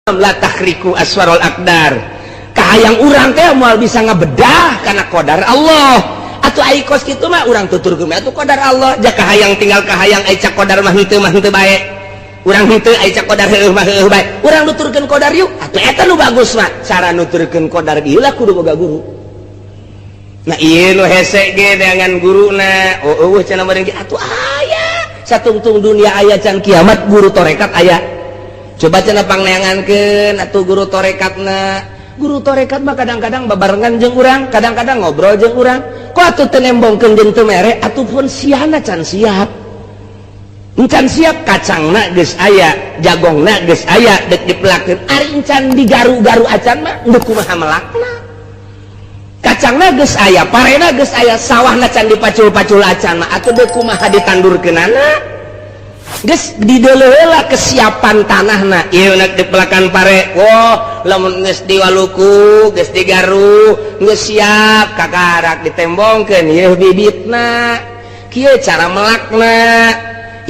la tahriku aswarul akdar. Kahayang urang teh moal bisa ngabedah kana qadar Allah. Atuh ai kos kitu mah urang tuturkeun atuh qadar Allah. Jak kahayang tinggal kahayang ai cak qadar mah henteu bae. Urang henteu ai cak qadar heueuh mah heueuh bae. Urang nuturkeun qadar yuk. Atuh eta nu bagus mah. Cara nuturkeun qadar ieu lah kudu boga guru. Nah ieu nu hese ge dengan guruna. Eueuh cenah meureun ge atuh aya. Satungtung dunia aya can kiamat guru torekat aya. Coba cenah pangneangankeun atuh guru torekatna. Guru torekat mah kadang-kadang babarengan jeung urang, kadang-kadang ngobrol jeung urang. Kok atuh teu nembongkeun jeung teu mere, atuh pun siana can siap. Encan siap kacangna geus aya, jagongna geus aya, deuk dipelakeun. Ari encan digaru-garu acan mah deuk kumaha melakna. Kacangna geus aya, parena geus aya, sawahna can dipacul-pacul acan mah atuh deuk kumaha ditandurkeunana. Geus dideuleuheula kesiapan tanahna ieu nak dipelakan pare. Woh lamun geus diwaluku geus digaru geus siap kakarak ditembongkeun ieu bibitna kieu cara melakna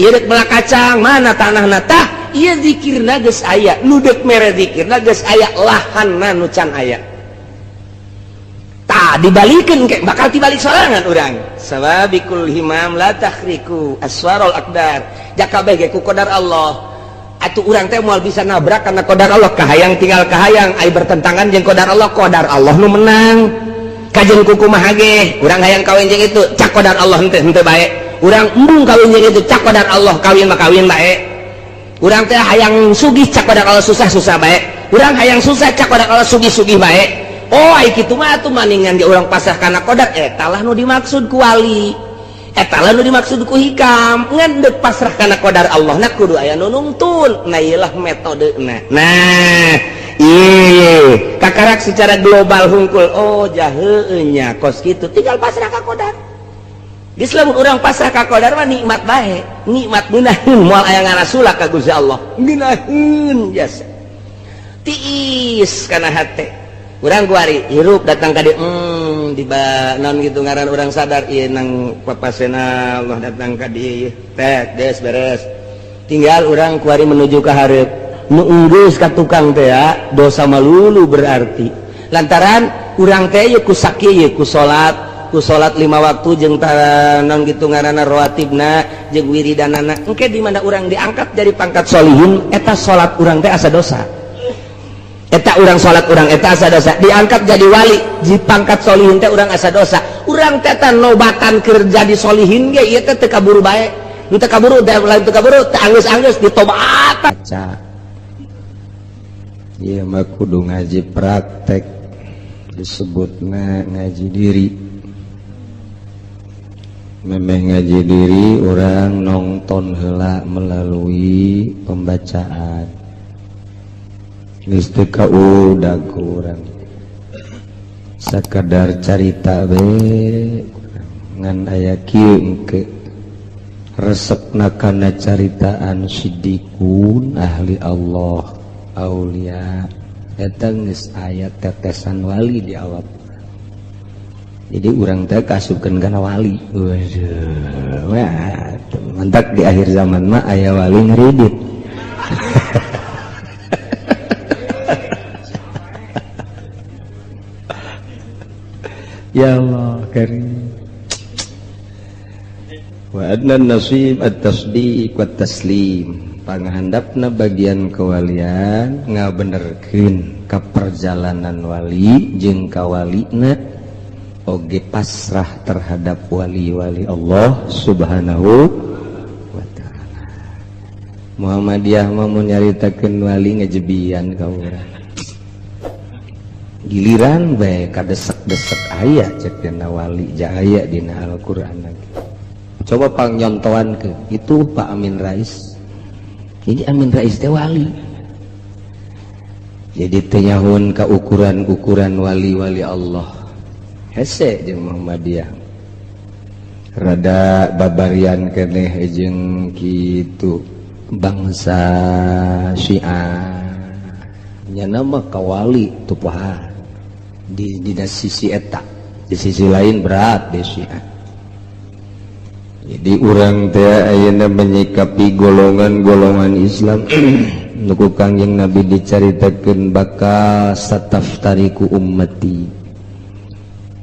ieu deuk melak kacang mana tanahna tah ieu zikirna geus aya nu deuk mere zikirna geus aya lahanna nu can aya tah dibalikeun ke bakal dibalik sorangan urang sababikul himam la tahriku aswarul akdar jakabeh ge ku qadar Allah. Atuh urang teh moal bisa nabrak karena qadar Allah kahayang tinggal kahayang ai bertentangan jeung qadar Allah nu menang kajeun ku kumaha ge urang hayang kawin jeung itu cak qadar Allah henteu bae urang embung kawin jeung itu cak qadar Allah kawin mah kawin bae urang teh hayang sugih cak qadar Allah susah bae urang hayang susah cak qadar Allah sugih bae. Oh ai kitu mah atuh maningan ge urang pasrah kana qadar eta lah nu dimaksud ku wali. Eta lah nu dimaksud ku hikam ngan deuk pasrah kana qadar Allah na kudu aya nu nuntun. Nah ieu lah metodena. Nah ieu kakarak secara global hungkul oh jaheueuh nya kos kitu tinggal pasrah ka qadar. Geus lamun urang pasrah ka qadar mah nikmat bae, nikmat ngeunaheun moal aya ngarasulak ka Gusti Allah. Ngeunaheun jasa. Tiis kana hate. Urang kuari hirup datang ka dieu di naon gitu ngaran urang sadar ieu nang papasena Allah datang ka dieu teh des beres tinggal urang kuari menuju ka hareup nu enggeus ka tukang teh ya dosa malulu berarti lantaran urang teh ieu ku sakieu ku salat 5 waktu jeung naon gitu ngaranna rawatibna jeung wiridanana engke di mana urang diangkat dari pangkat sholihin eta salat urang teh asa dosa. Eta urang salat urang eta asa dosa diangkat jadi wali di pangkat solihin teh urang asa dosa urang teh nobatan kerja di solihin ge ieu teh teu kaburu bae nu teu kaburu lain teu kaburu teh anggeus-anggeus ditobaatan baca ieu mah kudu ngaji praktek disebutna ngaji diri memeh ngaji diri urang nongton heula melalui pembacaan geus teu kaudag urang sakadar carita we ngan aya kieu engke resepna kana caritaan siddiqun ahli Allah aulia eta geus aya tetesan wali di awak jadi urang teh kasupkeun kana wali waduh wah mantap di akhir zaman mah aya wali ngeridit ya Allah karim wa adnan nasib at-tasdiq wa taslim pangahandapna bagian kewalian ngabenerkeun ka perjalanan wali jeung kawalina oge pasrah terhadap wali-wali Allah subhanahu wa ta'ala. Muhammadiyah mah mun nyaritakeun wali ngajebian ka urang giliran bae kadesek-desek aya cek dina wali jaya dina Al-Qur'an lagi. Coba pangnyontoan ke itu Pak Amin Rais. Jadi Amin Rais teh wali. Jadi teh nyahun ka ukuran-ukuran wali-wali Allah. Hese jeung Muhammadiyah. Rada babarian keneh jeung kitu bangsa Syiah. Nya nama kawali tu paha. Di sisi eta di sisi lain berat di Syiah. Jadi orang teh ayeuna menyikapi golongan-golongan Islam nuku Kangjeng Nabi dicaritakeun bakal sataftariku ummati,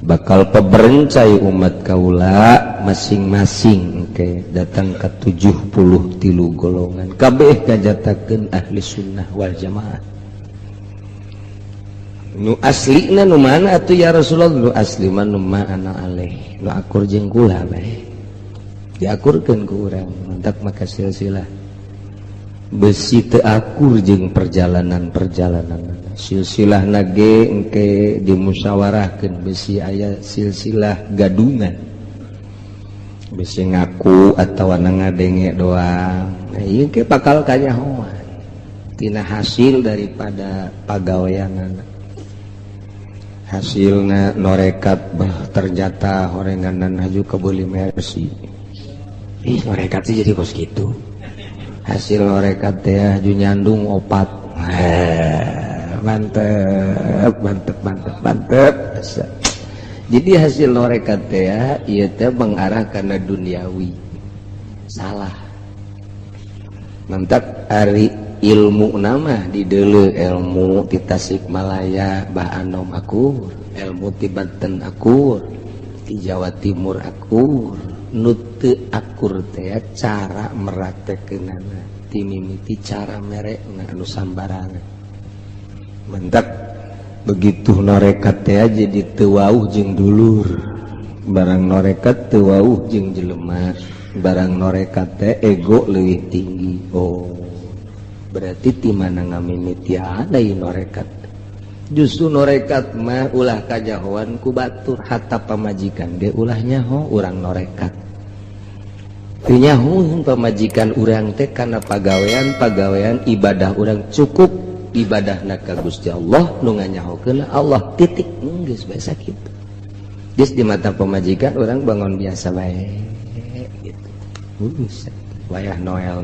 bakal peberencai umat kaula masing-masing datang ke 73 golongan kabeh kajatakeun ahli sunnah wal jamaah. Nu aslina nu mana atuh ya Rasulullah? Nu asli mah nu ana aleh nu akur jeung kula bae diakurkeun ku urang mantap maka silsilah besi teu akur jeung perjalanan silsilah nage engke dimusyawarahkeun besi aya silsilah gadungan besi ngaku atawa ngadenge doang. Nah ieu ke bakal kanyahoan tina hasil daripada pagaweanana. Hasilna norekat bah ternyata horenganan haju kebeli mercy. Ih norekat sih jadi kos gitu. Hasil norekat teh haju nyandung opat. Mantep. Jadi hasil norekat teh ieu teh mengarah kana duniawi. Salah. Mantap ari ilmu nama di dulu ilmu di Tasikmalaya bah anom akur, ilmu di Banten akur, di Jawa Timur akur, nute akur teh cara meratekeunana ti mimiti cara merekna anu sambarangan. Mentak begitu norekat teh jadi teu wauh jeung dulur, barang norekat teu wauh jeung jelema, barang norekat teh ego leuwih tinggi. Oh berarti ti mana ngamimiti ada norekat. Justru norekat mah ulah kajahoan ku batur hatta pamajikan ge ulah nyaho urang norekat. Teu nyaho pamajikan urang teh kana pagawean ibadah urang cukup ibadahna ka Gusti Allah nu nganyahokeun Allah titik geus bae sakitu. Geus di mata pamajikan urang bangun biasa bae gitu. Buset wayah Noel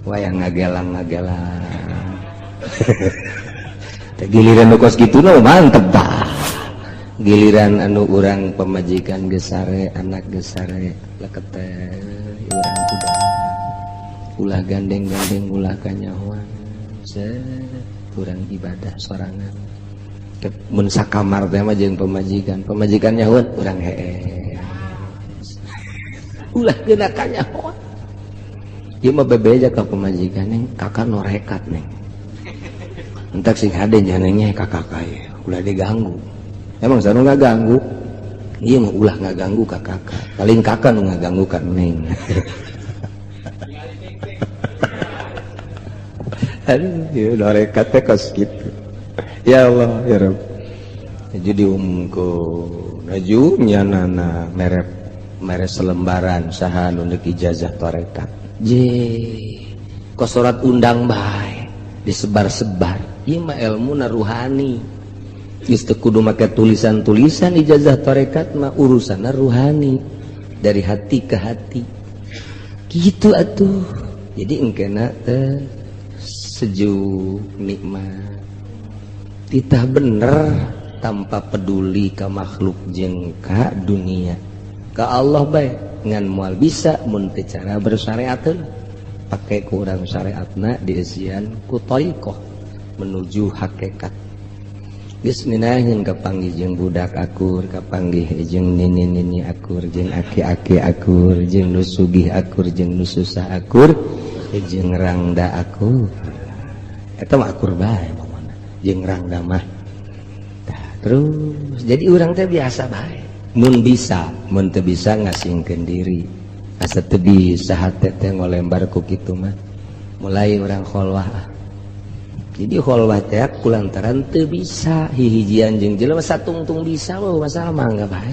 wayang ngagelang giliran kos gitu no mantep bah. Giliran anu urang pemajikan gesare anak gesare lekete urang kuda ulah gandeng ulah kanyahoan urang ibadah sorangan mun sakamar teh mah jeung pemajikan nyahoan urang hee ulah geuna kanyahoan. Ieu mah bebeja ka pemajikan neng kakak norekat neng. Entak sing hade nyanengnya kakak kaya ulah diganggu. Emang sanu ngaganggu? Ieu mah ulah ngaganggu ka kakak. Paling kakak nu ngaganggu ka neng. Aduh, ieu norekat teh kos kitu. Ya Allah, ya Rabb. Jadi umumku naju nyanana mere selembaran saha nu neuk ijazah tarekat. Kosorat undang bae disebar-sebar ieu mah ilmuna ruhani geus teu kudu make tulisan-tulisan ijazah tarekat mah urusanna ruhani dari hati ke hati gitu atuh. Jadi engkena teh sejuk nikmat titah bener tanpa peduli ka makhluk jeung ka dunia ka Allah bae ngan moal bisa mun teu cara bersyariateun pake ku urang syariatna dieusian ku thariqah menuju hakikat. Geus minaheun kapanggih jeung budak akur, kapanggih jeung nini-nini akur, jeung aki-aki akur, jeung nu sugih akur, jeung nu susah akur, jeung rangda akur. Eta mah akur bae mamana. Jeung rangda mah. Tah terus jadi urang teh biasa bae. Mun bisa, mun teu bisa ngasingkeun diri. Asa teu bisa hate teh ngolembar ku kitu mah. Mulai urang kholwah. Jadi kholwah teh kulantaran teu bisa hihijian jeung jelema satungtung bisa mah masalah mah enggak bae.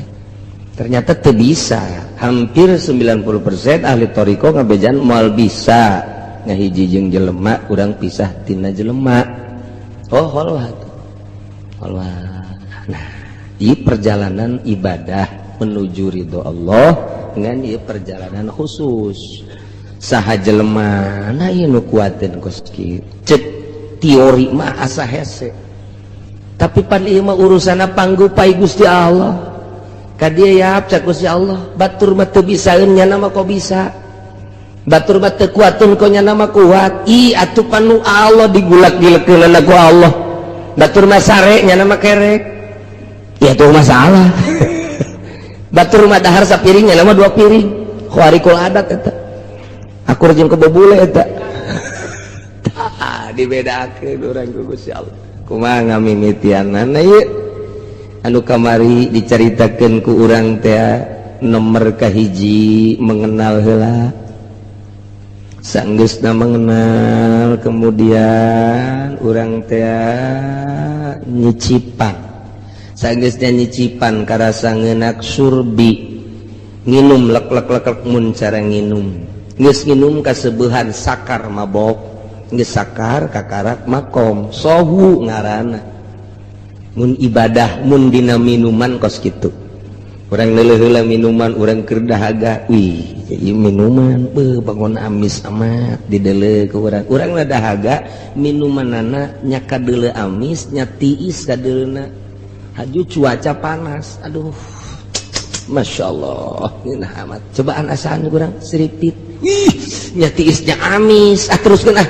Ternyata teu bisa. Hampir 90% ahli thariqah ngabejan moal bisa ngahiji jeung jelema urang pisah tina jelema. Oh kholwah tuh. Kholwah. Nah, di perjalanan ibadah menuju ridho Allah dengan ieu perjalanan khusus saha jelema na ieu nu kuateun kos kieu cek teori mah asa hese tapi pan ieu mah urusanna panggupai Gusti Allah ka dieu ya cak Gusti Allah batur mah teu bisaeun nya mah kok bisa batur mah teu kuatun konya nama kuat atuh panu Allah digulak-gilekeun ku Allah batur mah sare nya nama kerek ya tuh masalah batur mah dahar sapiring nya nama 2 piring khawarikul adat eta akur jeung kebobule eta dibedakeun urang ku Gusti Allah kumaha ngamimitianana ieu anu kamari dicaritakeun ku urang teh nomor kahiji mengenal heula sanggeusna mengenal kemudian urang teh nyicipan sanggeusna nyicipan karasa ngeunak surbi nginum lek mun cara nginum geus nginum kaseubehan sakar mabok geus sakar kakarak makom sohu ngaranna mun ibadah mun dina minuman kos kitu urang leuleuh heula minuman urang keur dahaga wih ieu minuman bangun amis amat dideuleuh ku urang urang mah dahaga minumanana nya kadeuleuh amis nya tiis kadeuleuhna haju cuaca panas aduh Masya Allah ngeunah amat cobaan asaan urang seripit nya tiisnya amis teruskeun lak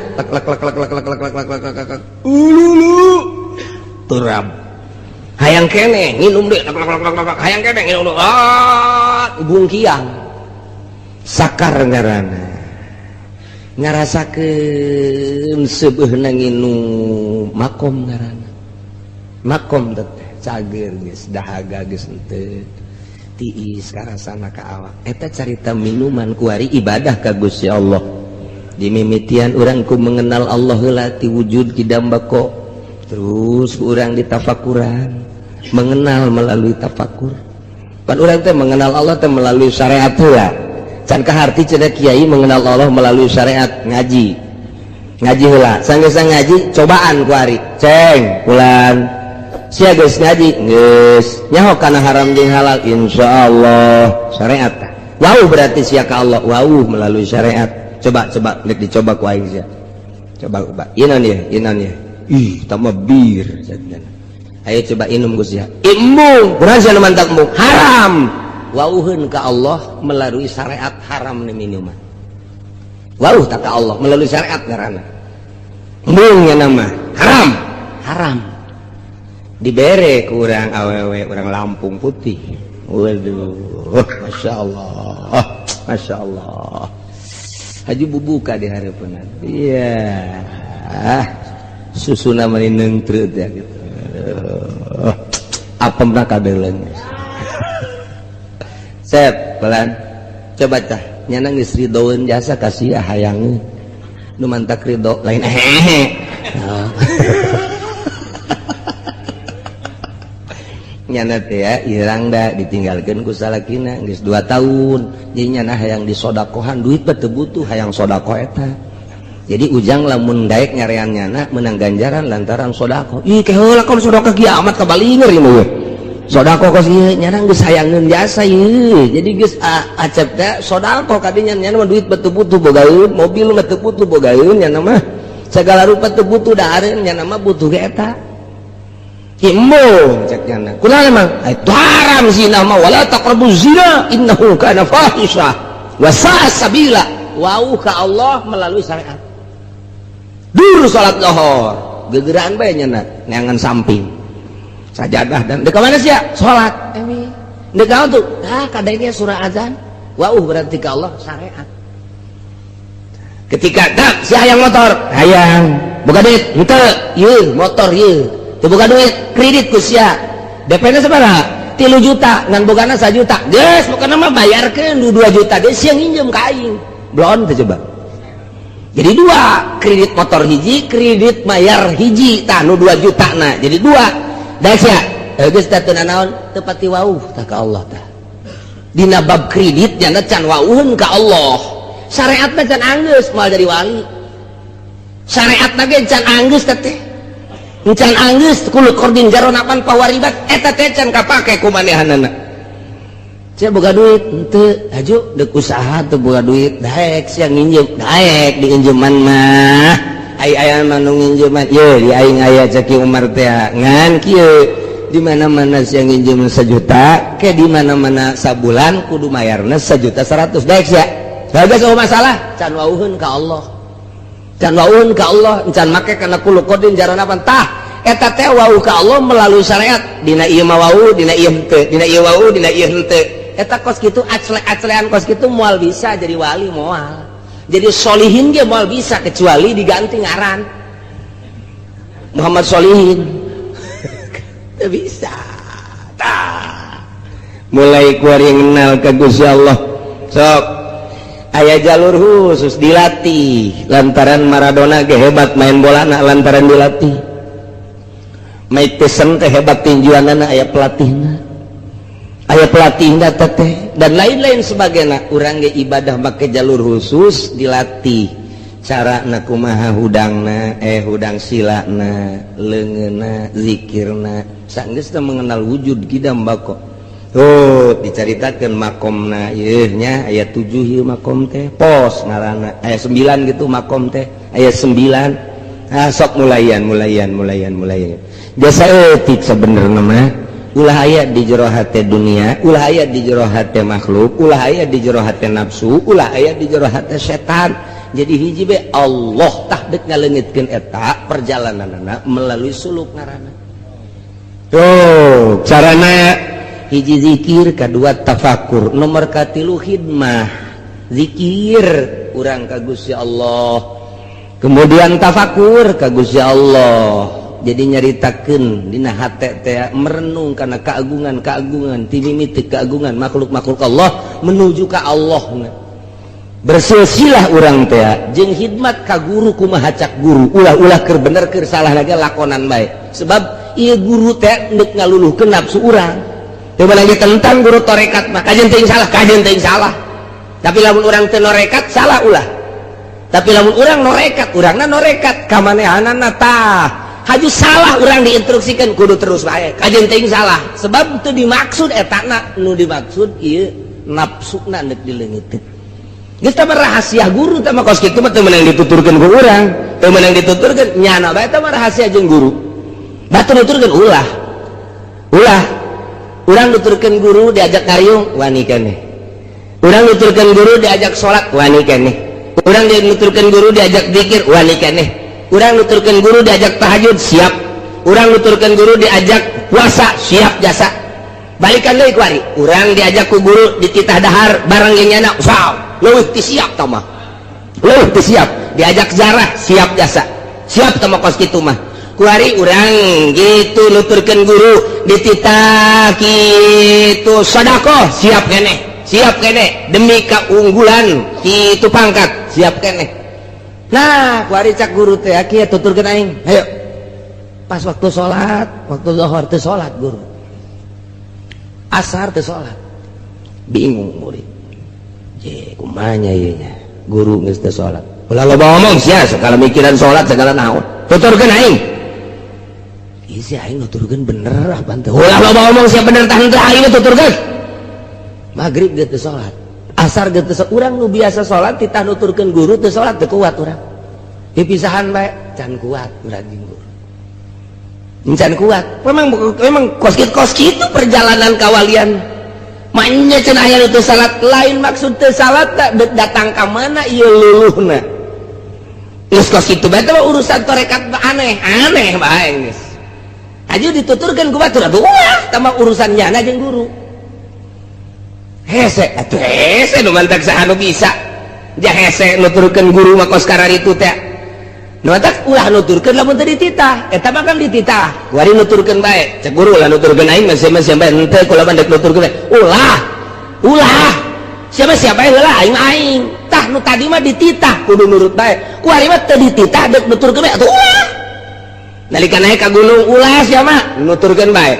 turam hayang kene nginum deh hayang kene nginum bungkiang sakar ngaranna ngarasakeun seubeuna nginum makom ngaranna makom teh cager geus dahaga geus henteu tiis karasana ka awak eta carita minuman kuari ibadah ka Gusti Allah dimimitian urang ku mengenal Allah heula ti wujud kidambako terus urang ditafakuran mengenal melalui tafakur pan urang teh mengenal Allah teh melalui syariat heula can kaharti cenah kiai mengenal Allah melalui syariat ngaji heula sanggeus ngaji cobaan kuari ceng ulan sia geus ngaji geus nyaho kana haram jeung halal insyaallah syariat wau berarti sia ka Allah wau melalui syariat coba nek dicoba ku aing sia coba inon ya ih tambah bir ayo coba inum Gus ya imbung kunaon sia nu mantap mu haram wauheun ka Allah melalui syariat haram ni minuman wauh tak ka Allah melalui syariat ngaranna embung nya nama haram dibere ku urang awewe urang Lampung Putih waduh Masya Allah haji bubuka di hareupeunna iya susuna meni neungtreut ya gitu apemna kadeuleung set pelan coba tah nyana geus ridoeun jasa kasih hayangeun nu mantak ridho lain nyana teh ya irang da ditinggalkeun ku salakina geus 2 tahun jadi nyana hayang disodakohan duit teu butuh hayang sodako eta jadi ujang lamun daek nyarean nyana menang ganjaran lantaran sodako ih ke heula kon sodako kiamat kabalinger ieu mah sodako kos ieu nyana geus hayangeun jasa ieu jadi geus acep teh sodako kadinya nyana mah duit teu butuh bogaeun mobil mah teu butuh bogaeun nyana mah segala rupa teu butuh dahareun nyana mah butuh ge eta Immo cek nyana kunaon emang itu haram zina mah wala taqrabuz zina innahu kana fahisha wa sa'a sabila wau ka Allah melalui syariat dur salat zuhur gegeraan bae nyana neangan samping sajadah dan deuk ka mana sia salat deuk ka tuh kadenge surah azan wau berarti ka Allah syariat ketika dak si hayang motor hayang boga duit henteu ieu motor ieu teu boga duit kredit ku sia DP-na sabaraha 3 juta ngan bogana 1 juta geus pokona mah bayarkeun 2 juta geus sia nginjem ka aing blon teh coba jadi 2 kredit motor hiji kredit mayar hiji tah nu 2 juta na jadi 2 da sia geus teh teu naon teu pati wauh tah ka Allah tah dina bab kredit nya can wauheun ka Allah syariatna can anggeus moal jadi wali syariatna ge can anggeus teh can anggeus kulo kordin jaronapan pawaribat eta teh can kapake ku manehanana sia boga duit henteu haju deuk usaha teu boga duit daek sia nginjem daek diinjeman mah ai aya nu nginjeman ye di aing aya ceki Umar teh ngan kieu di mana-mana sia nginjem 1 juta ke di mana-mana sabulan kudu mayarna 1.100.000 daek sia Gak masalah, can wauhun ka Allah. Can wauhun ka Allah, can make kana kulu kodin jarana tah eta teh wau ka Allah melalui syariat. Dina ieu mah wau, dina ieu henteu, dina ieu wau, dina ieu henteu. Eta kos kitu aclek-aclean kos kitu moal bisa jadi wali moal. Jadi solihin ge moal bisa kecuali diganti ngaran Muhammad Solihin. Teu bisa. Tah. Mulai kuari ngenal ka Gusti Allah. Sok aya jalur khusus dilatih lantaran Maradona ge hebat main bolana lantaran dilatih. Mike Tyson teh hebat tinjuanana aya pelatihna. Aya pelatihna teh dan lain-lain sebagainya. Urang ge ibadah make jalur khusus dilatih. Carana kumaha hudangna, hudang silana, leungeunna, zikirna. Sanggeus teh mengenal wujud kidam bako. Oh, dicaritakeun makomna ieu nya aya 7 ieu makom teh pos ngaranna aya 9 gitu makom teh aya 9. Sok mulayan jasa etik sebenarnya mah ulah aya di jero hate dunia, ulah aya di jero hate makhluk, ulah aya di jero hate nafsu, ulah aya di jero hate setan. Jadi hiji be Allah tah deuk ngaleungitkeun eta perjalananna melalui suluk ngaranna. Tuh carana hiji zikir, kedua tafakur, nomor katilu khidmah zikir urang ka Gusti Allah, kemudian tafakur ka Gusti Allah. Jadi nyaritakeun dina hate teh merenung kana keagungan ti mimiti keagungan makhluk-makhluk Allah menuju ka Allah. Bersilsilah urang teh jeung khidmat ka guru kumaha cak guru, ulah-ulah keur bener keur salah lagi lakonan bae. Sebab ieu guru teh neuk ngaluluhkeun nafsu urang. Coba lagi tentang guru torekat mah kajen teuing salah. Tapi lamun urang teu norekat salah ulah. Tapi lamun urang norekat, urangna norekat ka manehanana tah. Haju salah urang diinstruksikeun kudu terus bae. Kajen teuing salah. Sebab teu dimaksud etana, nu dimaksud ieu nafsuna neuk dileungiteun. Geus teh rahasia guru teh mah kos kitu mah teu meunang dituturkeun ku urang, teu meunang dituturkeun nyana bae teh mah rahasia jeung guru. Batur nuturkeun ulah. Urang nuturkeun guru diajak ngariung wani keneh. Urang nuturkeun guru diajak salat wani keneh. Urang nuturkeun guru diajak zikir wani keneh. Urang nuturkeun guru diajak tahajud siap. Urang nuturkeun guru diajak puasa siap jasa. Balikan deui ku ari. Urang diajak ku guru dititah dahar barang ge nyana saw. Leuwih ti siap tah mah. Leuwih ti siap. Diajak zarah siap jasa. Siap tah mah kos kitu mah. Kuari urang gitu nuturkeun guru dititah kitu sedekah siap keneh demi keunggulan kitu pangkat siap keneh. Nah kuari cak guru teh kieu tuturkeun aing ayo pas waktu salat waktu zuhur teu salat guru asar teu salat bingung murid je kumaha nya ieu nya guru geus teu salat ulah loba ngomong sia segala mikiran salat segala naon tuturkeun aing. Isi aing nuturkeun bener ah banteu. Ulah loba ngomong sia bener tah henteu aing tuturkeun. Magrib ge teu salat, asar ge teu salat. Urang nu biasa salat titah nuturkeun guru teu salat teu kuat urang. Dipisahan bae can kuat urang jeung guru. Can kuat. Memang kos kitu perjalanan kawalian. Mainnya cenah aya teu salat lain maksud teu salat datang ka mana ieu luluhna. Geus kos kitu bae teh urusan tarekat aneh bae geus. Aju dituturkan ku batur atuh ulah tambah urusan nyana jeung guru. Hese atuh hese nu mantak saha nu bisa. Ja hese nuturkeun guru mah kos kararitu teh. Nu mantak ulah nuturkeun lamun teu dititah, eta mah kan dititah. Kuari nuturkeun bae. Cek guru lah nuturkeun aing mah sia-sia bae henteu kula mah dek nuturkeun bae. Ulah. Siapa heula aing. Tah nu tadi mah dititah kudu nurut bae. Kuari mah teu dititah dek nuturkeun bae atuh ulah. Nalika naik ka gunung ulah sia mah nuturkeun bae.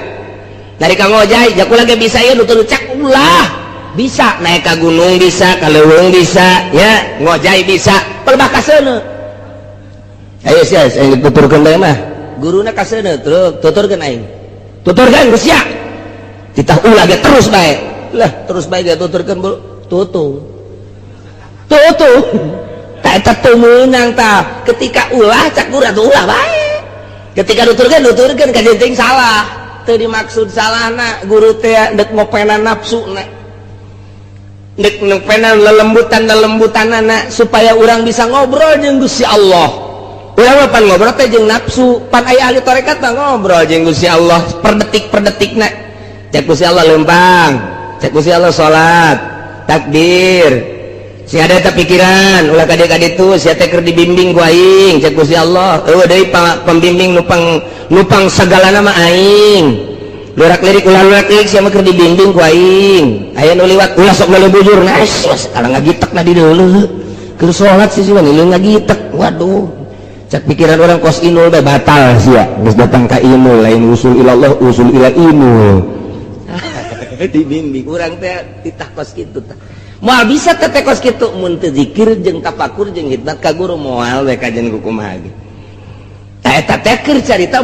Nalika ngojay jak ulah ge bisa ieu nuturkeun cak ulah. Bisa naik ka gunung bisa, ka leuweung bisa, ya, ngojay bisa, pelbah ka seuneu. Ayo sia aing tuturkeun bae mah. Guruna ka seuneu tuturkeun aing. Tuturkeun geus sia. Titah ulah ge terus bae. Lah terus bae ge tuturkeun tutung. Tak eta teu meunang tah. Ketika ulah cak guru atuh ulah bae. Ketika nuturkeun kajen teuing salah teu dimaksud salahna guru teh dek ngopenan nafsuna penan lelembutan anak supaya orang bisa ngobrol jeung Gusti Allah. Urang pan ngobrol teh jeung nafsu, pan aya ahli tarekat mah ngobrol jeung Gusti Allah per detik-detikna. Cek Gusti Allah lempang, cek Gusti Allah salat, takbir. Si ada eta pikiran ulah kade-kade tu sia teh keur dibimbing ku aing, cek Gusti Allah. Eueuh deui pembimbing nupang sagalana mah aing. Lurak-lirik ulah lurak-lirik sia mah keur dibimbing ku aing. Aya nu liwat ulah sok meuleuh bujur nah sekarang ngagitekna di deuleu. Keur salat sih mah ngileung ngagitek. Waduh. Cak pikiran orang kos inul teh batal sia. Geus datang ka inul lain usul ilallah usul ila inul. Dibimbing urang teh titah kos kitu tah. Moal bisa teh kos kitu mun teu zikir jeung tafakur jeung khidmat ka guru moal we kajen kumaha ge. Tah eta teh keur carita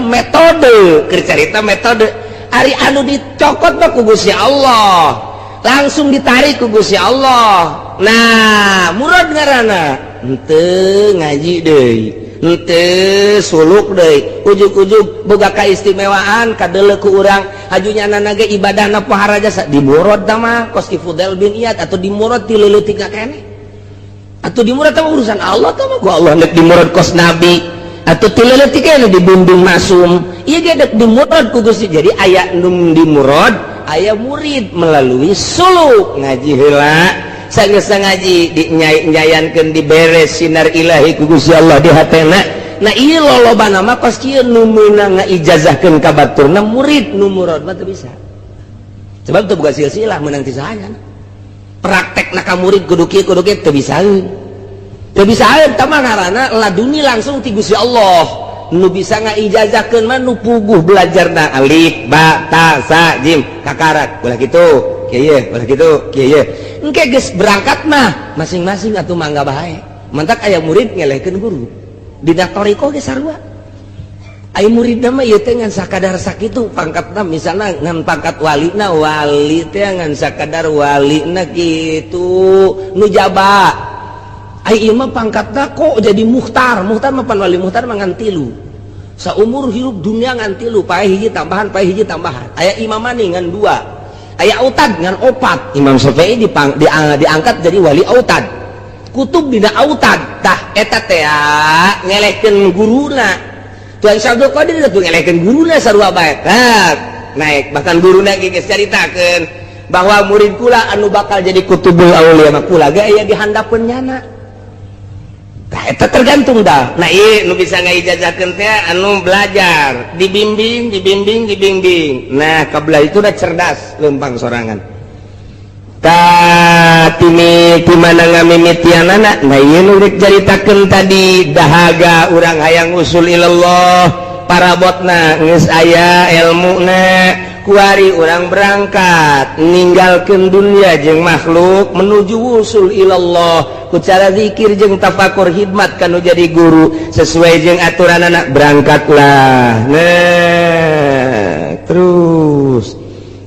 metode, ari anu dicokot mah ku Gusti Allah. Langsung ditarik ku Gusti Allah. Nah, murad ngaranna henteu ngaji deui. Henteu suluk deui, ujug-ujug boga kaistimewaan kadeuleu ku urang hajunyanana ge ibadahna pohara jasa dimurad tah mah kos Ki Fudel bin Iyad atau dimurad ti leuleutik keneh atau dimurad tah urusan Allah tah mah ku Allah nek dimurad kos nabi atau ti leuleutik keneh dibimbing masum ieu ge dek dimurad ku Gusti. Jadi aya nu dimurad aya murid melalui suluk ngaji heula sageus ngaji dinyayankeun diberes sinar ilahi ku Gusti Allah di hatena. Nah ieu lolobana mah kos kieu nu meunang ngaijazahkeun ka baturna murid nu murad mah teu bisa. Sebab teu boga silsilah meunang ti saha. Praktekna ka murid kudu kieu teu bisa. Teu bisa tah mah ngaranna laduni langsung ti Gusti Allah. Nu bisa ngaijazahkeun mah nu puguh belajarna alif ba ta sa jim kakarak ulah kitu. Kieu ulah kitu kieu. Engke geus berangkat mah masing-masing atuh mangga bae. Mantak aya murid ngelehkeun guru. Dina toriko ge sarua. Aya muridna mah ieu teh ngan sakadar sakitu pangkatna misalna ngan pangkat walina wali teh ngan sakadar walina kitu nujaba. Aya ieu mah pangkatna kok jadi muhtar. Muhtar mah pan wali muhtar mah ngan 3. Saumur hirup dunia ngan 3, pae hiji tambahan. Aya imamani ngan 2. Aya autad ngan 4. Imam Syafi'i diangkat jadi wali autad. Kutub dina autad. Tah eta teh ngelehkeun guruna. Tuan Syabdul Qadir tuh ngelehkeun guruna sarua bae. Naik bahkan guruna ge geus caritakeun bahwa murid kula anu bakal jadi kutubul aulia mah kula ge aya di handapeun nyana. Tah eta tergantung dah. Nah ieu nu bisa ngaijazahkeun teh anu belajar, dibimbing. Nah, kabla itu udah cerdas lempang sorangan. Tah ti mana ngamimitianana. Nah ieu nu rek caritakeun tadi dahaga urang hayang usul ilallah, parabotna geus aya ilmuna, kuari urang berangkat ninggalkeun dunia jeung makhluk menuju usul ilallah ku cara zikir jeung tafakur khidmat kanu jadi guru sesuai jeung aturan anak berangkatlah. Nah terus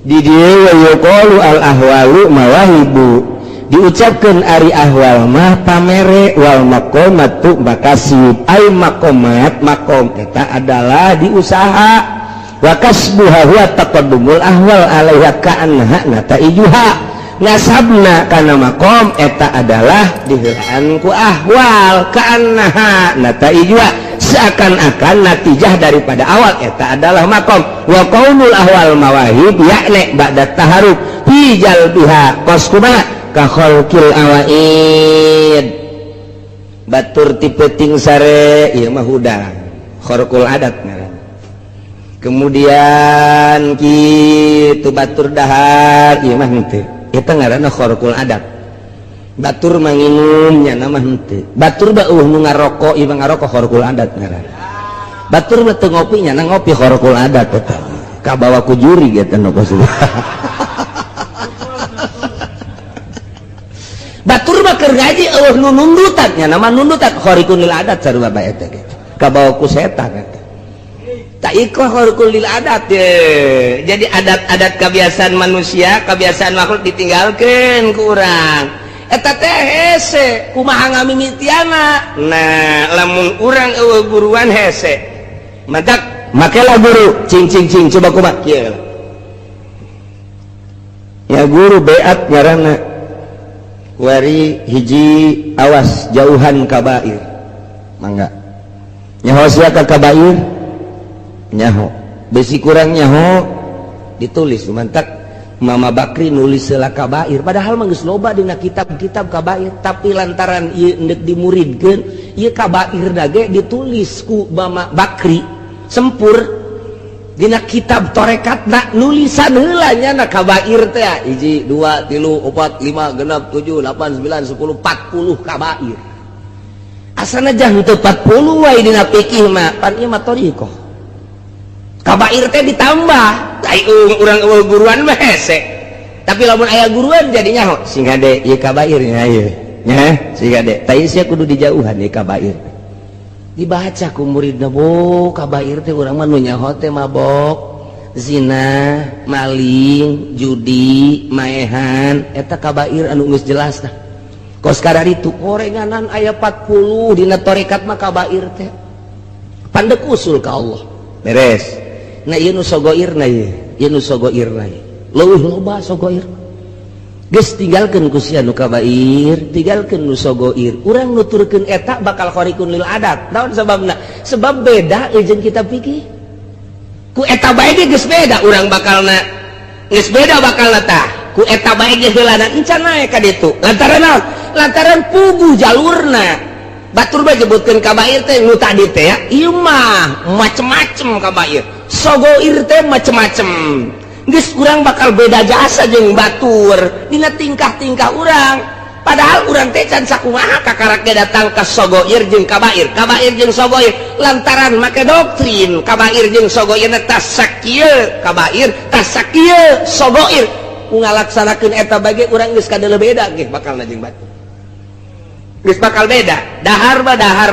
di dieu yuqalu al ahwalu mawahibu diucapkeun ari ahwal mah pamere wal maqamatu makasib ai maqamat maqam eta adalah diusaha wa kasbuha huwa taqaddumul ahwal alaiha ka'annaha nataijuha. Nasabna kana maqam eta adalah diheulaan ku ahwal ka'annaha nataijuha seakan-akan natijah daripada awal eta adalah maqam. Wa qaulul ahwal mawahib yakni ba'da taharuf fi jalbiha qaskuba ka khalqil awaid. Batur tipe ting sare ieu mah hudang kharqul adat ngaran. Kemudian kitu batur dahar ieu mah henteu eta ngaranna kharqul adat. Batur manginum nya mah henteu. Batur ba nu ngarokok ieu ngarokok kharqul adat ngaranna. Batur mah teu ngopi nya ngopi kharqul adat eta. Kabawa ku juri ge teh nu Batur mah keur ngaji eueuh nu nundutan nya nama nundutan kharqul adat sarua bae eta ge. Kabawa ku setan eta. Tak ikut kharqul adat ye. Jadi adat-adat kebiasaan manusia, kebiasaan makhluk ditinggalkan ku urang. Eta teh hese kumaha ngamimitiana. Nah, lamun urang eueuh guruan hese. Mantak makelah guru cing coba kumaha kieu. Ya guru beat ngaranna. kuari hiji awas jauhan kabair mangga nyaho sia ka kabair nyaho besi kurang nyaho ditulis mantak Mama Bakri nulis selah kabair padahal mah geus loba dina kitab-kitab kabair tapi lantaran ieu endek dimuridkeun ieu kabair dage ditulis ku Mama Bakri sempur dina kitab torekatna nulisan heula nya na kabair teh 1 2 3 4 5 6 7 8 9 10 40 kabair asana jang teu 40 wae dina fikih mah pan ieu mah thariqah kabair teh ditambah ai urang eueuh guruan mah hese tapi lamun aya guruan jadi nyaho sing gade ieu kabair nya ieu nya sing gade tah sia kudu dijauhan ieu kabair dibaca ku muridna bo kabair teh urang mah nu nyaho teh mabok zina maling judi maehan eta kabair anu geus jelas tah kos kadar itu gorenganan aya 40 dina tarekat mah kabair teh pandek usul ka Allah beres nah ieu nu sogoirna ieu nu sogoirna leuwih loba sogoir geus tinggalkeun ku sia nu kabair tinggalkeun nu sogoir urang nuturkeun eta bakal khariqun lil adat naon sababna sebab beda jeung kita pikir ku eta bae ge geus beda urang bakalna geus beda bakalna tah ku eta bae ge heulana encan nae ka ditu lantaran naon lantaran puguh jalurna batur bae nyebutkeun kabair teh nu tadi teh ya ieu mah macem-macem kabair sogoir teh macem-macem geus urang bakal beda jasa jeung batur dina tingkah-tingkah urang padahal urang teh can sakumaha kakarake datang ka sogoir jeung kabair jeung sogoir lantaran make doktrin kabair jeung sogoir teh sakieu kabair teh sakieu sogoir ngalaksanakeun eta bage urang geus kadeuleum beda ge bakalna jeung batur geus bakal beda dahar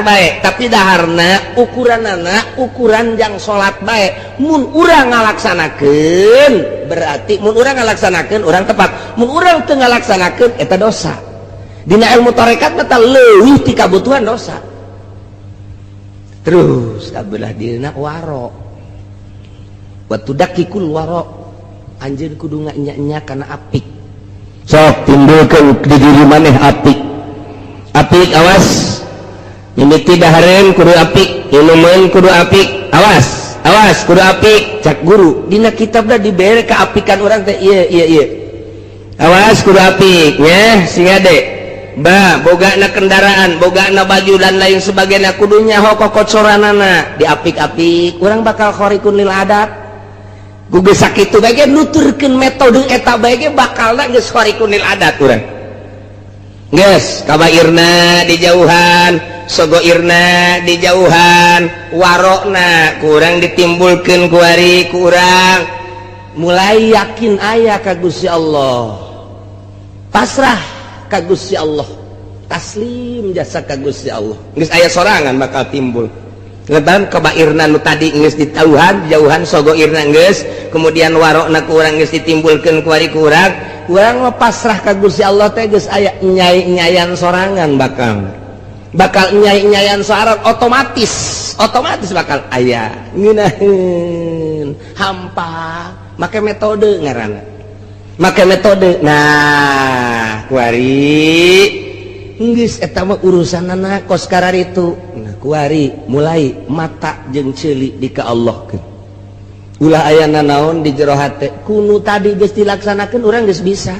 bae tapi daharna ukuranana ukuran jang salat bae mun urang ngalaksanakeun berarti mun urang ngalaksanakeun urang tepat mun urang teu ngalaksanakeun eta dosa dina ilmu tarekat mah leuwih ti kabutuhan dosa terus kabelah dina waro waktu dakikul waro anjeun kudu nganya-nya kana apik sok timbulkeun di diri maneh apik apik awas mimiti dahareun kudu apik ilumeun kudu apik awas kudu apik cak guru dina kitabna dibere kaapikan urang teh ieu awas kudu apik nya sing ade ba bogana kendaraan bogana baju dan lain sebagainya kudu nyaho kokotsoranana diapik-apik urang bakal khariqun lil adat ku geus sakitu bae ge nuturkeun metode eta bae ge bakalna geus khariqun lil adat urang geus kabairna dijauhan sogoirna dijauhan warokna kurang ditimbulkeun ku ari ku urang mulai yakin aya ka Gusti Allah pasrah ka Gusti Allah taslim jasa ka Gusti Allah geus aya sorangan bakal timbul leban kabairna nu tadi geus ditauhan dijauhan sogoirna geus kemudian warokna ku urang geus ditimbulkeun ku ari ku urang mah pasrah ka Gusti Allah teh geus aya nyai-nyayan sorangan bakal nyai-nyayan sorangan otomatis bakal aya ngeunaheun hampa make metode ngaranna make metode nah kuari geus eta mah urusanana kos kararitu nah kuari mulai mata jeung ceuli di ka Allah ulah ayana naon di jero hate kuno tadi geus dilaksanakeun urang geus bisa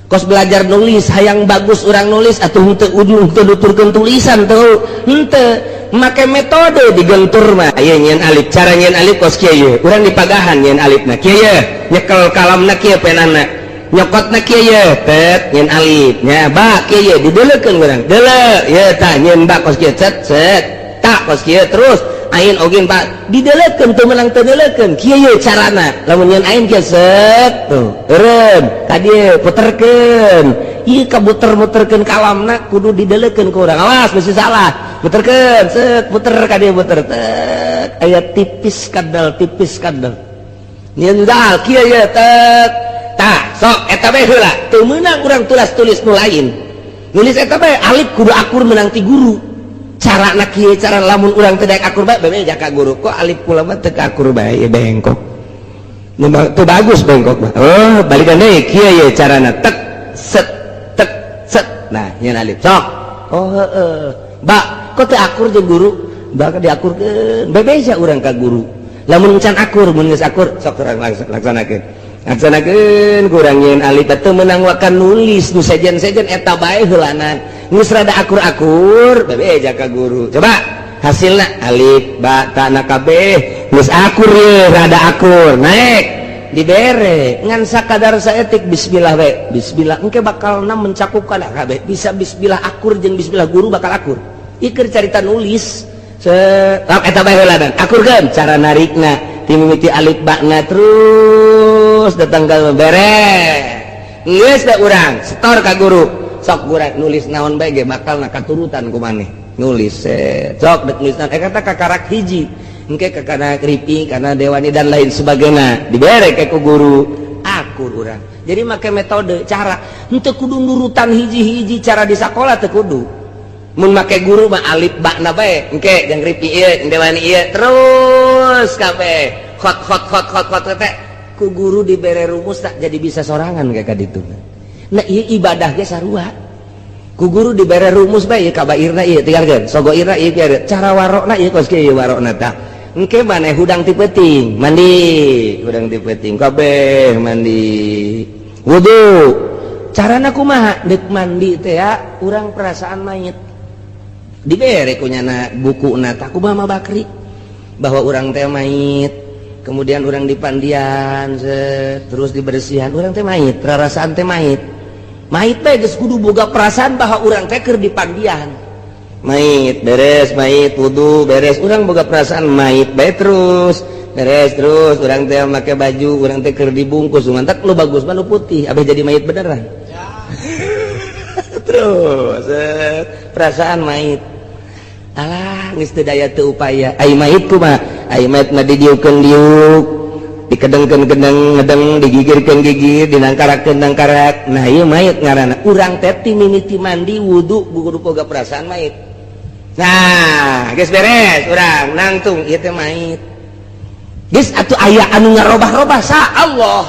kos belajar nulis hayang bagus urang nulis atuh henteu nuturkeun tulisan teu henteu make metode digentur mah aya nyeun alif cara nyeun alif kos kieu ye urang dipagahan nyeun alifna kieu ye nyekel kalamna kieu penana nyokotna kieu ye tet nyeun alif nya ba kieu ye dideuleukeun urang deuleu ye tah nyeun ba kos kieu cet tak kos kieu terus ain oge pak didelekeun teu meunang teu delekeun kieu ye carana lamun nyeun ain kieu set tuh eureun ka dieu puterkeun ieu kabuter-muterkeun kalamna kudu didelekeun ku urang awas bisi salah puterkeun set puter ka dieu puter tet aya tipis kadal nyeun dal kieu ye tet tah sok eta bae heula teu meunang urang tulis nu lain nulis eta bae alif kudu akur meunang ti guru cara nak kieu cara lamun urang teu daek akur bae bebeja ka guru kok alif kula mah teu akur bae bengkok teu bagus bengkok mah oh balikan deui kieu ye carana tek set set nah nyeun alif sok oh ba kok teu akur jeung guru ba diakurkeun bebeja urang ka guru lamun can akur mun geus akur sok urang laksanakeun kurang nyeun alif teu meunang wakan nulis nu sejen-sejen eta bae heulanan geus rada akur-akur bebeja ka guru coba hasilna alif ba ta na kabeh geus akur ye rada akur naik dibere ngan sakadar saeutik bismillah we bismillah engke bakalna mencakupkan kabeh bisa bismillah akur jeung bismillah guru bakal akur ikeur carita nulis eta bae heulanan akurkeun cara narikna ti mimiti alif ba-na terus datang ka beres geus da urang setor ka guru sok urang nulis naon bae ge bakalna katurutan ku maneh nulis sok dek nulisna eta kakarak hiji engke kana kripi kana dewani dan lain sebagainya dibere ke ku guru akur urang jadi make metode cara henteu kudu nurutan hiji-hiji cara di sakola teu kudu mun make guru mah alif ba na bae engke jeung kripi ieu dewani ieu terus kabeh khot teh ku guru dibere rumus tak jadi bisa sorangan kayak kaditu nah ieu ibadah ge sarua ku guru dibere rumus bae ieu kabairna ieu tinggalkeun sogoirna ieu cara warokna ieu kos kieu warokna tah engke maneh hudang ti peuting mandi hudang ti peuting kabeh mandi wudu carana kumaha deuk mandi teh ya urang perasaan mayit dibere kunyana bukuna tah ku Mama Bakri bahwa urang teh mayit kemudian urang dipandian terus dibersihan urang teh mayit rarasaan teh mayit teh geus kudu boga perasaan bahwa urang teh keur dipandian mayit beres mayit wudu beres urang boga perasaan mayit bae terus beres terus urang teh make baju urang teh keur dibungkus mantap lu bagus mah nu putih abis jadi mayit beneran ya. Terus perasaan mayit alah geus teu daya teu upaya ai mayit kumaha ai mayit mah didieukeun diuk dikedengkeun kedeng ngedeng digigirkeun gigir dinangkarakeun nangkarak nah ieu mayit ngaranna urang teh ti mimiti mandi wudu kudu boga perasaan mayit. Nah, geus beres urang nangtung ieu teh mayit. Geus atuh aya anu ngarobah-robah sa Allah.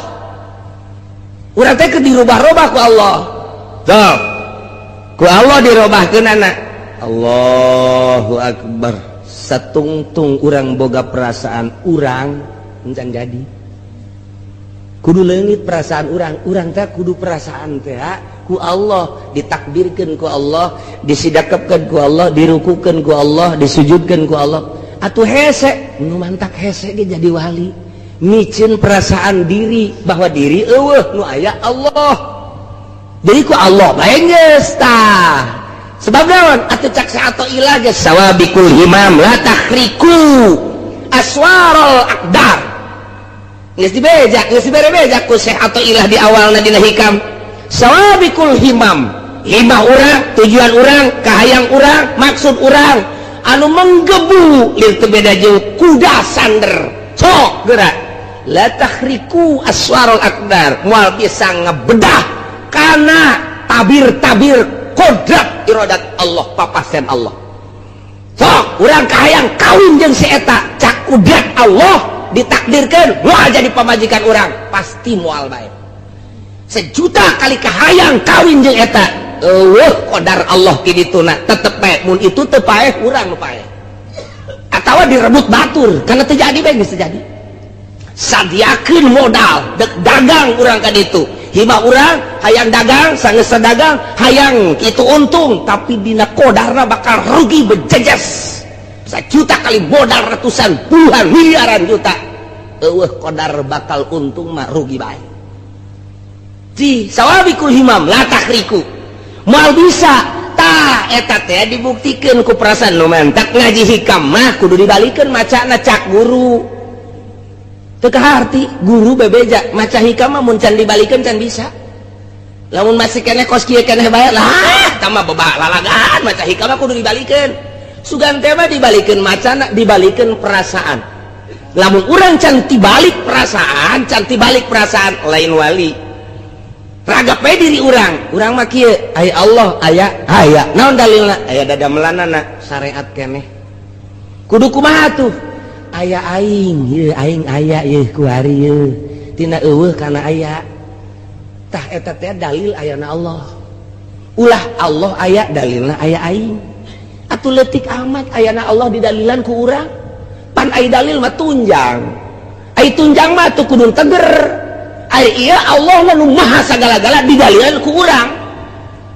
Urang teh keur dirubah-robah ku Allah. Tuh. Ku Allah dirobahkeunana. Allahu Akbar. Satungtung urang boga perasaan urang encan jadi. Kudu leungit perasaan urang teh kudu perasaan teh ku Allah ditakbirkeun ku Allah disidakepkeun ku Allah dirukukeun ku Allah disujudkeun ku Allah atuh hese nu mantak hese ge jadi wali micin perasaan diri bahwa diri eueuh nu aya Allah jadi ku Allah bae geus tah sebab naon atuh cak sato ilah geus sawabikul himam la takhriku aswarul aqdar geus dibejak geus dibere-bejak ku Syekh atau ilah di awalna dina hikam sawabikul himam himah urang tujuan urang kahayang urang maksud urang anu menggebu lir teu beda jeung kuda sander sok geura la takhriku aswarul aqdar moal bisa ngebedah kana tabir-tabir kodrat iradat Allah papasen Allah sok urang kahayang kawin jeung si eta cak kudrat Allah ditakdirkeun moal jadi pamajikan urang pasti moal bae sejuta kali kahayang kawin jeung eta qadar Allah kidituna tetep bae mun itu teu paeh urang nu paeh atawa direbut batur kana teu jadi bae geus jadi sadiakeun modal dek dagang urang ka ditu hibah urang hayang dagang sanggeus dagang hayang kitu untung tapi dina qadarna bakal rugi bejejes sajuta kali modal ratusan puluhan miliaran juta eueuh qadar bakal untung mah rugi bae di sawabikul himam la takhriku moal bisa tah eta teh dibuktikeun ku perasaan nu mantak ngaji hikam mah kudu dibalikeun macana cak guru teu kaharti guru bebeja maca hikam mah mun can dibalikeun can bisa lamun masih keneh kos kieu keneh bae lah tah mah beba lalagan maca hikam mah kudu dibalikeun sugan teh mah dibalikeun macana dibalikeun perasaan lamun urang can tibalik perasaan lain wali raga pe diri urang mah kieu aya Allah aya naon dalilna aya dadamelanana syariat keneh kudu kumaha tuh aya aing ieu aing aya ieu ku ari ieu tina eueuh kana aya tah eta teh dalil ayana Allah ulah Allah aya dalilna aya aing atuh leutik amat ayana Allah didalilan ku urang pan ai dalil mah tunjang ai tunjang mah atuh kudu teger ai ieu Allah nu maha sagala-gala didalilan ku urang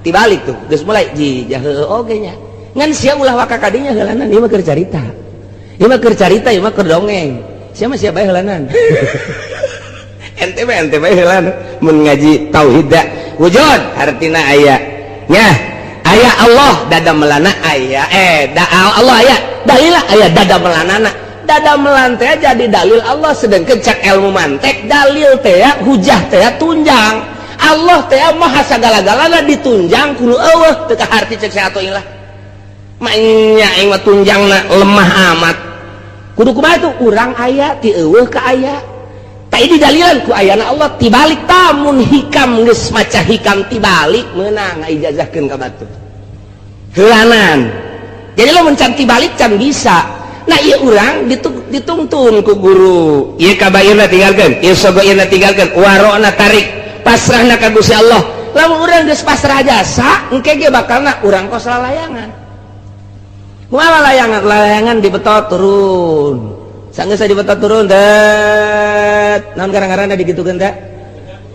tibalik tuh geus mulai jijah heueuh oge nya ngan sia ulah waka kadinya heulanan ieu mah keur carita ieu mah keur carita ieu mah keur dongeng sia mah sia bae heulanan ente bae heulanan mun ngaji tauhid da wujud artina aya nya aya Allah dada melana aya Allah aya dalil aya dada melanana dada melan teh jadi dalil Allah sedangkan cek ilmu mantek dalil teh hujah teh tunjang Allah teh maha sagala-galana ditunjang kudu eueuh teu kaharti cek saatoh ilah mainnya aing mah tunjangna lemah amat kudu kumaha tuh urang aya ti eueuh ka aya ta ini dalilan ku ayana Allah tibalik tamun hikam geus maca hikam tibalik meunang ngaijazahkeun ka batu heulanan jadi lo mencan tibalik can bisa nah ieu urang dituntun ku guru ieu kabairna tinggalkeun ieu sogoirna tinggalkeun warona tarik pasrahna ka Gusti Allah lamun urang geus pasrah jasa engke ge bakalna urang kos lalayangan kumaha layangan dibetot turun sanggeus dibetot turun dat naon garang-garangna digitukeun teh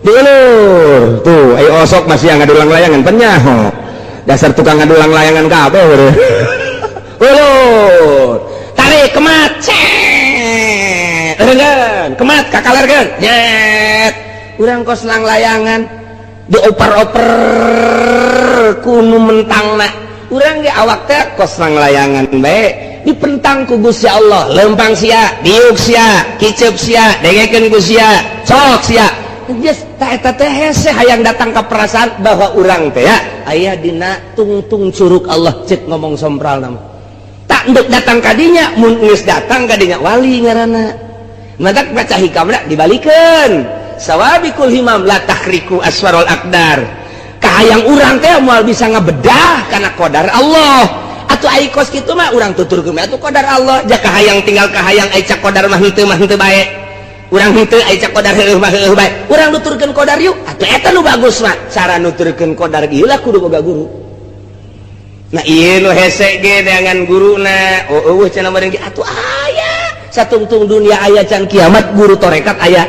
diulur tuh ai osok masih ngadulang layangan penyaho dasar tukang ngadulang layangan kabeh ulur tarik kemat cet kemat kakalerkeun jet urang kos lang layangan dioper-oper kuno mentangna urang ge awak teh kos lang layangan bae dipentang ku Gusti Allah lempang sia diuk sia kicep sia dengekeun ku sia sok sia geus eta teh hese hayang datang ka perasaan bahwa urang teh ya aya dina tungtung curug Allah cek ngomong sompral nama tak endek datang kadinya mun geus datang kadinya wali ngaranna matak baca hikamna dibalikeun sawabikul himam la tahriku aswarul aqdar kahayang urang teh moal bisa ngabedah kana qadar Allah atuh ai kos kitu mah urang tuturkeun atuh qadar Allah jaka hayang tinggal kahayang ai cak qadar mah henteu bae urang henteu ai cak qadar heueuh mah heueuh bae urang nuturkeun qadar yuk atuh eta nu bagus mah cara nuturkeun qadar ieu lah kudu boga guru nah ieu nu hese ge dengan guruna eueuh cenah meureun ge atuh aya satungtung dunia aya can kiamat guru torekat aya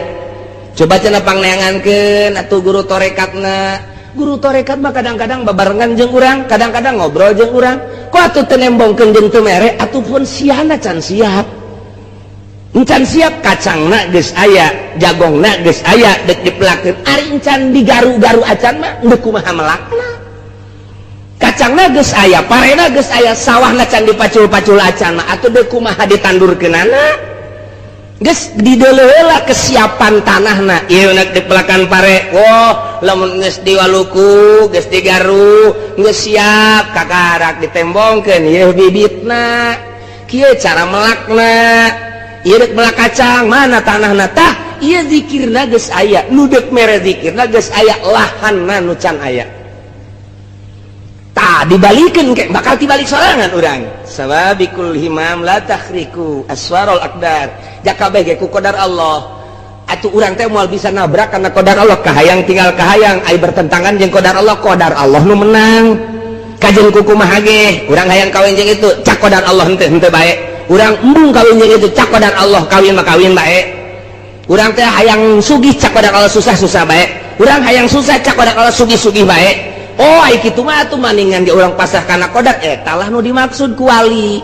coba cenah pangneangankeun atuh guru torekatna guru torekat mah kadang-kadang babarengan jeung urang kadang-kadang ngobrol jeung urang kok atuh teu nembongkeun jeung teu mere atuh pun siana can siap encan siap kacangna geus aya jagongna geus aya dek dipelakeun ari encan digaru-garu acan mah teu kumaha melakna kacangna geus aya parena geus aya sawahna can dipacul-pacul acan mah atuh teu kumaha ditandurkeunana geus dideuleulah kesiapan tanahna ieu nak dipelakan pare woh lamun geus diwaluku geus digaru geus siap kakarak ditembongkeun ieu bibitna kieu cara melakna ieu deuk melak kacang mana tanahna tah ieu zikirna geus aya nu deuk mere zikirna geus aya lahanna nu can aya tah dibalikeun ke bakal dibalik sorangan urang sababikul himam la tahriku aswarul aqdar jakabeh ge ku qadar Allah atuh urang teh moal bisa nabrak kana qadar Allah kahayang tinggal kahayang ai bertentangan jeung qadar Allah nu menang kajeun ku kumaha ge urang hayang kawin jeung itu cak qadar Allah henteu bae urang embung kawin jeung itu cak qadar Allah kawin mah kawin bae urang teh hayang sugih cak qadar Allah susah bae urang hayang susah cak qadar Allah sugih bae oh ai kitu mah atuh maningan ge urang pasrah kana qadar eta lah nu dimaksud ku wali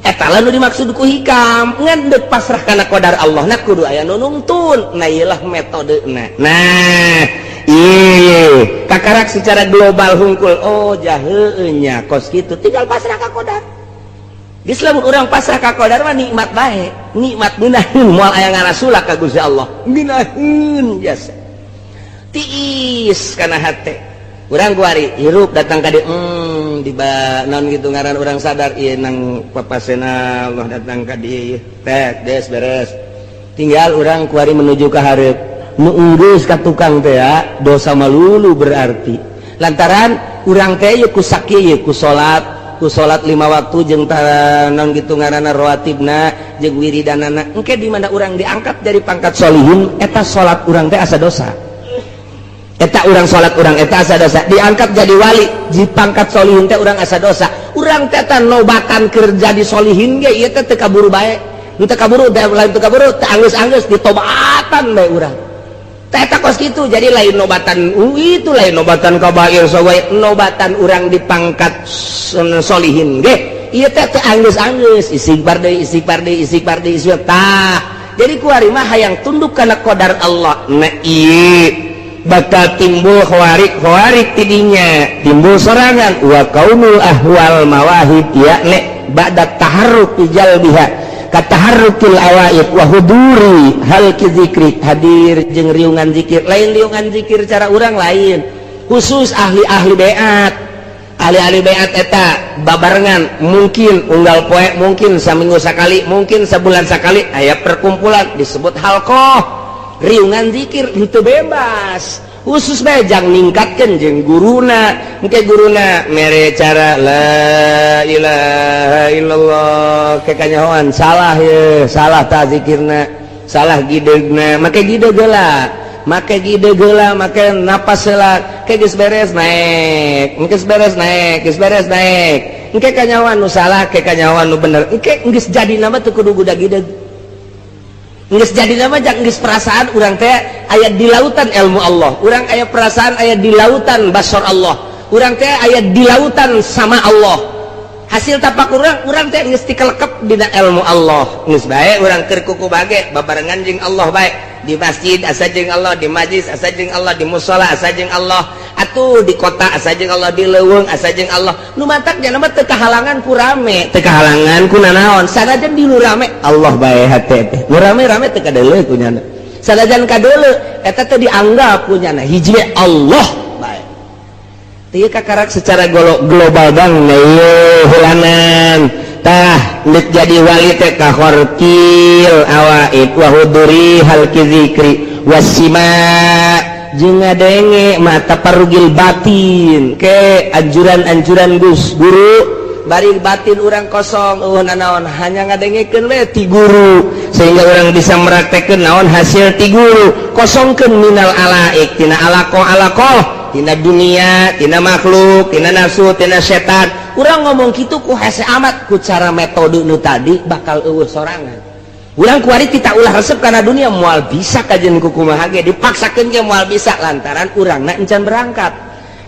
eta lah nu dimaksud ku hikam ngan deuk pasrah kana qadar Allah na kudu aya nu nuntun nah ieu lah metodena nah ieu kakarak secara global hungkul oh jaheueuh nya kos kitu tinggal pasrah ka qadar geus lamun urang pasrah ka qadar mah nikmat bae nikmat ngeunaheun moal aya ngarasulak ka Gusti Allah ngeunaheun jasa tiis kana hate urang kuari hirup datang ka dieu di naon gitu ngaran urang sadar ieu nang papasena Allah datang ka dieu teh des beres tinggal urang kuari menuju ka hareup nu enggeus ka tukang teh ya dosa malulu berarti lantaran urang teh ieu ku sakieu ku salat 5 waktu jeung naon gitu ngaranna rawatibna jeung wiridanana engke di mana urang diangkat dari pangkat sholihin eta salat urang teh asa dosa eta urang salat urang eta asa dosa diangkat jadi wali dipangkat solihin teh urang asa dosa urang teh nobatan keur jadi solihin ge ieu teh teu kaburu bae nu teu kaburu teh lain teu kaburu teh anggeus-anggeus ditobatan bae urang teh eta kos kitu jadi lain nobatan itu lain nobatan kabair sawae nobatan urang dipangkat solihin ge ieu teh teu anggeus-anggeus istighfar deui tah jadi kuari mah hayang tunduk kana qadar Allah na ieu bakal timbul khawarik tidinya timbul sorangan wa kaunul ahwal mawahib yakni ba'da taharruk jalbiha ka taharrukil awaid wa huduri hal zikri hadir jeung riungan zikir lain riungan zikir cara urang lain khusus ahli-ahli beat ahli-ahli beat eta babarengan mungkin unggal poe mungkin saminggu sakali mungkin sebulan sakali aya perkumpulan disebut halqah riungan zikir itu bebas khusus bejang ningkatkan jeung guruna engke guruna mere cara la ilaha illallah kekanyahoan salah ye salah ta zikirna salah gidegna make gideg heula make napas heula ke geus beres naik geus beres naik engke kanyahoan nu salah ke kanyahoan nu bener engke geus jadi nama teu kudu budak gideg nggak jadi nama jak nggak perasaan orang teh ayat di lautan ilmu Allah orang ayat perasaan ayat di lautan basar Allah orang teh ayat di lautan sama Allah hasil tapak orang teh nggak dikelekep di ilmu Allah nggak baik orang kerkuku bage babarengan jeung Allah baik di masjid asa jeung Allah di majlis asa jeung Allah di musola asa jeung Allah atuh di kota asa jeung Allah di leuweung asa jeung Allah nu matak nya mah teu kahalangan ku rame teu kahalangan ku nanaon sanajan di nu rame Allah bae hate teh nu rame-rame teu kadeuleu ku nya sanajan kadeuleu eta teh dianggap ku nya hiji Allah bae teu kakarak secara global bang ieu hulanan tah nek jadi wali teh kahorkil awaid wa huduri hal zikri wasima jeung ngadenge mata parugil batin ke anjuran-anjuran guru bari batin urang kosong nanaon hanya ngadengekeun we ti guru sehingga urang bisa meraktekeun naon hasil ti guru kosongkeun minal alaik tina alaqah tina dunia tina makhluk tina nafsu tina setan urang ngomong kitu ku hese amat ku cara metode nu tadi bakal eueuh sorangan urang kuari kita ulah resep kana dunia moal bisa kajen ku kumaha ge dipaksakeun ge moal bisa lantaran urangna encan berangkat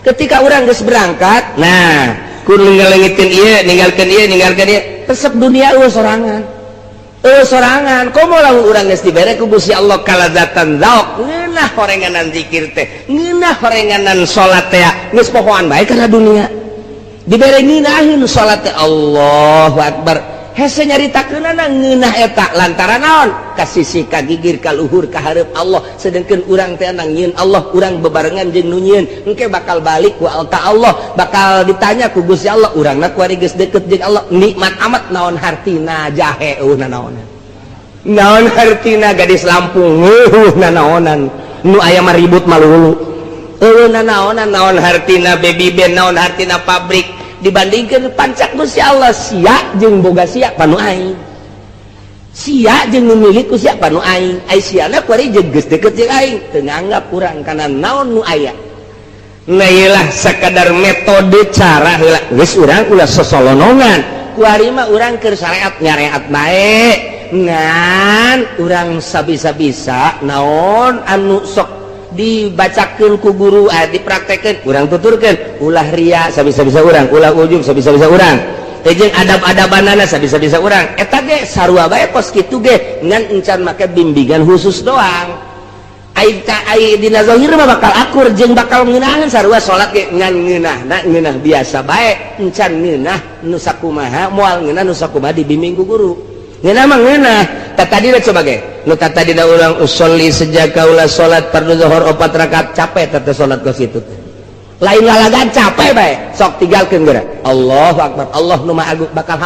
ketika urang geus berangkat nah kun ninggalkeun ieu ninggalkeun ieu resep dunia eueuh sorangan komo lamun urang geus dibere ku Gusti Allah kaladzatan zauk ngeunah horenganan zikir teh ngeunah horenganan salat teh geus pohoan bae kana dunia dibere ngeunaheun salat teh Allahu akbar hese nyaritakeunana ngeunah eta lantaran naon ka sisi ka gigir ka luhur ka hareup Allah sedengkeun urang teh nyieun Allah urang bebarengan jeung nu nyieun engke bakal balik ku Allah bakal ditanya ku Gusti Allah urangna kuari geus deukeut jeung Allah nikmat amat naon hartina jahe naon hartina gadis Lampung naonan nu aya mah ribut malulu naon hartina baby band naon hartina pabrik dibandingkan pancak Gusti Allah sia jeung boga sia panu aing sia jeung milik ku sia panu aing ai siana kuari jeung geus deukeut jeung aing teu nganggap urang kana naon nu aya nah iyalah sakadar metode cara heula geus urang ulah sosolonongan kuari mah urang keur syariat nyareat bae ngan urang sabisa-bisa naon anu sok dibacakeun ku guru dipraktekeun urang tuturkeun ulah ria sabisa-bisa urang ulah ujub sabisa-bisa urang teh jeung adab-adabanana sabisa-bisa urang eta ge sarua bae pos kitu ge ngan encan make bimbingan khusus doang ai dina zahir mah bakal akur jeung bakal ngeunaheun sarua salat ge ngan ngeunah biasa bae encan ngeunah nu sakumaha moal ngeunah nu sakumaha dibimbing ku guru ngeunah mah ngeunah tadi udah coba ge nu tadi da urang usolli sejak kaula salat fardu zuhur 4 rakaat capek teh salat ka situ lain lalagan capek bae sok tinggalkeun geura Allahu akbar Allah nu maha agung bakal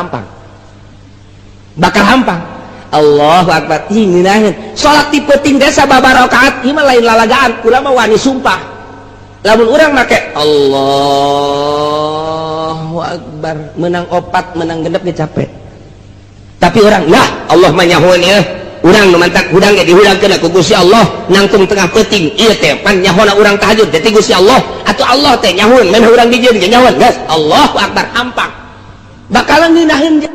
hampang Allahu akbar ih ngeunaheun salat ti peuting teh sababaraha rakaat ieu mah lain lalagaan urang mah wani sumpah lamun urang make Allahu akbar menang 4 menang genep ge capek tapi orang lah Allah mah nyahoeun ya urang nu mantak hudang ge dihudangkeun ku Gusti Allah nangtung tengah peuting ieu teh pan nyahona urang tahajud teh Gusti Allah atuh Allah teh nyahun men urang dijieun ge nyahun geus Allahu akbar hampak bakalan ngeunaheun.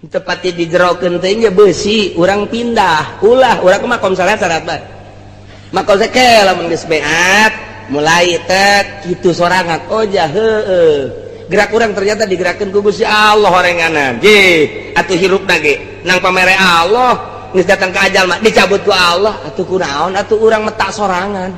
Tepatnya dijerokeun teh nya beusi urang pindah ulah urang ke makom salat bae makom seke lamun geus beat mulai teh kitu sorangan oh jah heueuh gerak urang ternyata digerakkeun ku Gusti Allah horenganan je atuh hirupna ge nang pamere Allah geus datang ka ajal mah dicabut ku Allah atuh kunaon atuh urang meta sorangan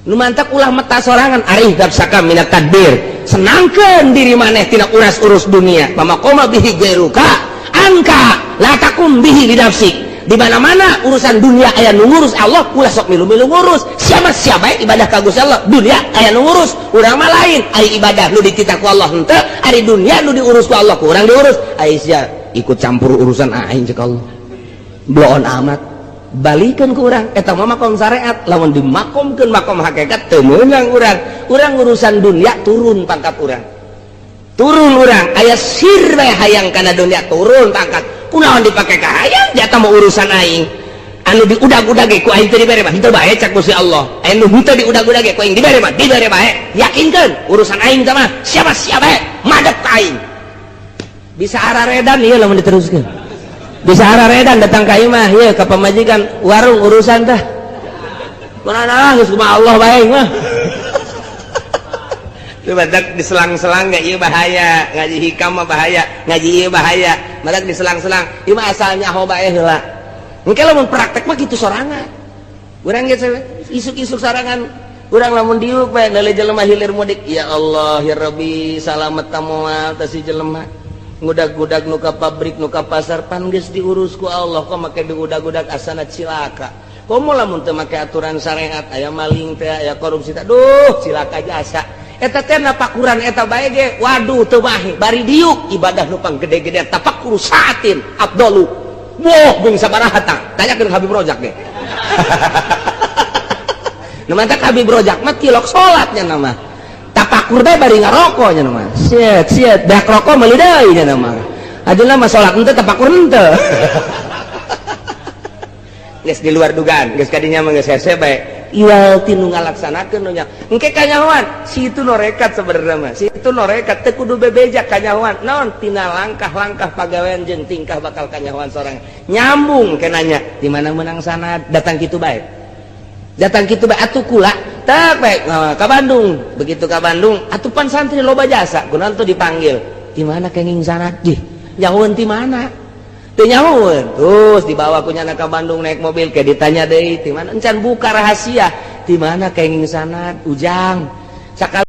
nu mantap ulah meta sorangan arih nafsaka minat tadbir senangkeun diri maneh tina uras-urus dunia pamakoma bihi gairuka angka latakum bihi lidafsik di mana-mana urusan dunia aya nu ngurus Allah ulah sok milu-milu ngurus siapa ibadah ka Gusti Allah dunia aya nu ngurus urang mah lain ari ibadah nu dititah ku Allah henteu ari dunia nu diurus ku Allah ku urang diurus ai sia ikut campur urusan aing cek Allah bloon amat balikeun ku urang eta mah makom syariat lamun dimakomkeun makom hakikat teu meunang urang urusan dunia turun pangkat urang turun urang aya sir bae hayang kana dunia turun pangkat kunaon dipake ka hayang jata mau urusan aing anu diudag-udag ge ku aing teu dibere mah henteu bae cak Gusti Allah anu henteu diudag-udag ge ku aing dibere mah dibere bae yakinkeun urusan aing teh mah siapa bae madep ka aing bisa araredan ieu lamun diteruskeun bisa araredan datang ka ieu mah ieu ka pamajikan warung urusan teh kunaon geus kumaha Allah bae mah badak diselang-selang nggak iya bahaya ngaji hikam mah bahaya ngaji iya bahaya badak diselang-selang iya mah asalnya ho bae heula engke lamun praktek mah kitu sorangan urang ge isuk-isuk sorangan urang lamun diuk bae neuleuh jelema hilir mudik ya Allah ya Rabbi salamet tamoal teh si jelema ngudag-gudag nu ka pabrik nu ka pasar pan geus diurus ku Allah kok make diudag-udag asana cilaka komo lamun teu make aturan syariat aya maling teh aya korupsi teh duh cilaka jasa eta teh napakuran eta bae ge waduh teu bae bari diuk ibadah nu panggede-gedean tapakur saatin afdalu woh beung sabaraha tah tanyakeun Habib Rojak ge nu mantap Habib Rojak mah tilok salatnya nama tapakur bae bari ngaroko nya nama siet dak rokok meuli deui nya nama ajeuna mah salat henteu tapakur henteu geus di luar dugaan geus kadinya mah geus hese bae iwal tinu ngalaksanakeun nya engke kanyahoan si itu norekat sebenarnya mah si itu norekat teu kudu bebejak kanyahoan naon tina langkah-langkah pagawean jeung tingkah bakal kanyahoan sorang nyambung kenanya di mana menang sanad datang kitu bae atuh kula tak bae ka Bandung begitu ka Bandung atuh pan santri loba jasa kunaon tuh dipanggil di mana kenging sanad jih nyahoeun ti mana teu nyahoeun terus dibawa ku nyana ka Bandung naik mobil kayak ditanya deui ti mana encan buka rahasia di mana kenging sanad ujang sakali